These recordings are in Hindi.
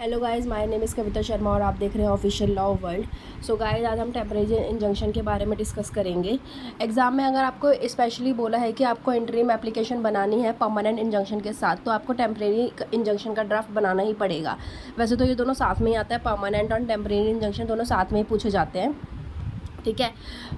Hello guys, my name is Kavita Sharma और आप देख रहे हैं official law world. So guys, आज हम टेम्परेरी इंजंक्शन के बारे में डिस्कस करेंगे। एग्जाम में अगर आपको स्पेशली बोला है कि आपको इंटरिम एप्लीकेशन बनानी है परमानेंट इंजंक्शन के साथ, तो आपको टेम्परेरी इंजंक्शन का ड्राफ्ट बनाना ही पड़ेगा। वैसे तो ये दोनों साथ में ही आता है, परमानेंट और टेम्परेरी इंजंक्शन दोनों साथ में ही पूछे जाते हैं, ठीक है।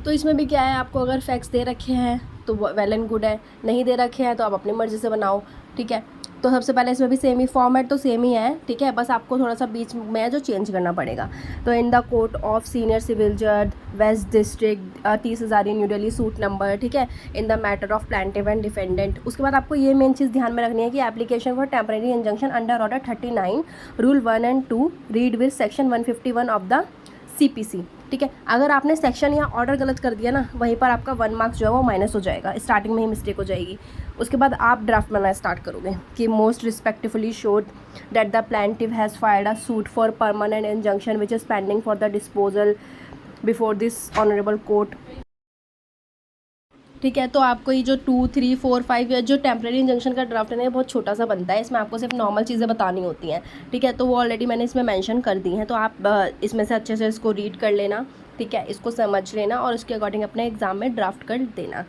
तो इसमें भी क्या है, आपको अगर फैक्ट्स दे रखे हैं तो वेल एंड गुड है, नहीं दे रखे हैं तो आप अपनी मर्ज़ी से बनाओ, ठीक है। तो सबसे पहले इसमें भी सेम ही फॉर्मेट तो सेम ही है, ठीक है। बस आपको थोड़ा सा बीच में जो चेंज करना पड़ेगा। तो in the court of senior civil जज west district 30,000 New Delhi suit number, ठीक है, in the matter of plaintiff and defendant. उसके बाद आपको ये मेन चीज़ ध्यान में रखनी है कि application for temporary injunction under order 39 rule 1 and 2 read with section 151 of the CPC, ठीक है। अगर आपने सेक्शन या ऑर्डर गलत कर दिया ना, वहीं पर आपका 1 मार्क्स जो है वो माइनस हो जाएगा, स्टार्टिंग में ही मिस्टेक हो जाएगी। उसके बाद आप ड्राफ्ट बनाना स्टार्ट करोगे कि most respectfully showed that the plaintiff has filed a suit for permanent injunction which is pending for the disposal before this honourable court, ठीक है। तो आपको ये जो 2, 3, 4, 5 या जो टेम्प्रेरी इंजंक्शन का ड्राफ्ट है ना, बहुत छोटा सा बनता है। इसमें आपको सिर्फ नॉर्मल चीज़ें बतानी होती हैं, ठीक है। तो वो ऑलरेडी मैंने इसमें मेंशन कर दी हैं, तो आप इसमें से अच्छे से इसको रीड कर लेना, ठीक है, इसको समझ लेना और उसके अकॉर्डिंग अपने एग्ज़ाम में ड्राफ्ट कर देना।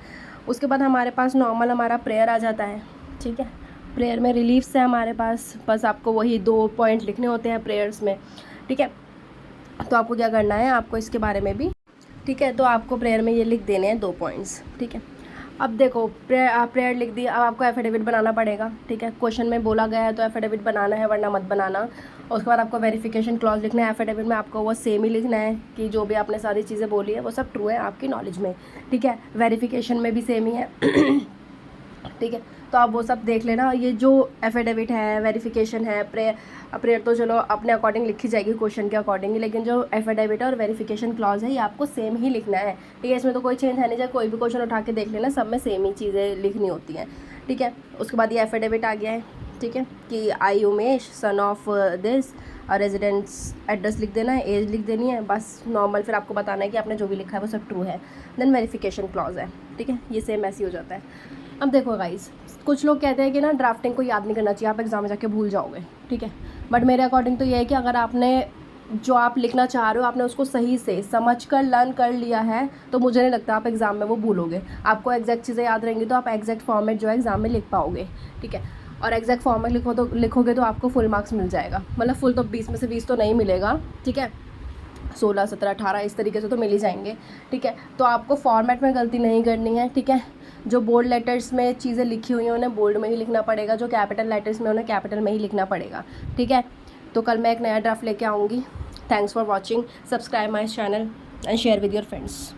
उसके बाद हमारे पास नॉर्मल हमारा प्रेयर आ जाता है, ठीक है। प्रेयर में रिलीफ्स है हमारे पास, बस आपको वही 2 पॉइंट लिखने होते हैं प्रेयर्स में, ठीक है। तो आपको क्या करना है, आपको इसके बारे में भी, ठीक है, तो आपको प्रेयर में ये लिख देने हैं 2 पॉइंट्स, ठीक है। अब देखो, प्रेयर लिख दी, अब आपको एफिडेविट बनाना पड़ेगा, ठीक है। क्वेश्चन में बोला गया है तो एफिडेविट बनाना है, वरना मत बनाना। और उसके बाद आपको वेरिफिकेशन क्लॉज लिखना है। एफिडेविट में आपको वो सेम ही लिखना है कि जो भी आपने सारी चीज़ें बोली है वो सब ट्रू है आपकी नॉलेज में, ठीक है। वेरिफिकेशन में भी सेम ही है ठीक है। तो आप वो सब देख लेना। ये जो एफिडेविट है, वेरिफिकेशन है, प्रेयर तो चलो अपने अकॉर्डिंग लिखी जाएगी क्वेश्चन के अकॉर्डिंग, लेकिन जो एफिडेविट और वेरिफिकेशन क्लॉज है ये आपको सेम ही लिखना है, ठीक है। इसमें तो कोई चेंज है नहीं, चाहे कोई भी क्वेश्चन उठा के देख लेना, सब में सेम ही चीज़ें लिखनी होती हैं, ठीक है। उसके बाद ये एफिडेविट आ गया है, ठीक है, कि I Umesh son of this, residence address लिख देना है, एज लिख देनी है, बस नॉर्मल। फिर आपको बताना है कि आपने जो भी लिखा है वो सब ट्रू है। देन वेरिफिकेशन क्लॉज है, ठीक है, ये सेम ऐसे ही हो जाता है। अब देखो गाइस, कुछ लोग कहते हैं कि ना ड्राफ्टिंग को याद नहीं करना चाहिए, आप एग्ज़ाम में जाके भूल जाओगे, ठीक है। बट मेरे अकॉर्डिंग तो ये है कि अगर आपने जो आप लिखना चाह रहे हो आपने उसको सही से समझ कर लर्न कर लिया है, तो मुझे नहीं लगता आप एग्ज़ाम में वो भूलोगे। आपको एग्जैक्ट चीज़ें याद रहेंगी तो आप एग्जैक्ट फॉर्मेट जो है एग्ज़ाम में लिख पाओगे, ठीक है। और एग्जैक्ट फॉर्मेट लिखोगे तो आपको फुल मार्क्स मिल जाएगा, मतलब फुल तो 20 में से 20 तो नहीं मिलेगा, ठीक है। 16, 17, 18 इस तरीके से तो मिल ही जाएंगे, ठीक है। तो आपको फॉर्मेट में गलती नहीं करनी है, ठीक है। जो बोल्ड लेटर्स में चीज़ें लिखी हुई हैं उन्हें बोल्ड में ही लिखना पड़ेगा, जो कैपिटल लेटर्स में उन्हें कैपिटल में ही लिखना पड़ेगा, ठीक है। तो कल मैं एक नया ड्राफ्ट लेके आऊँगी। Thanks for watching, subscribe my channel and share with your friends.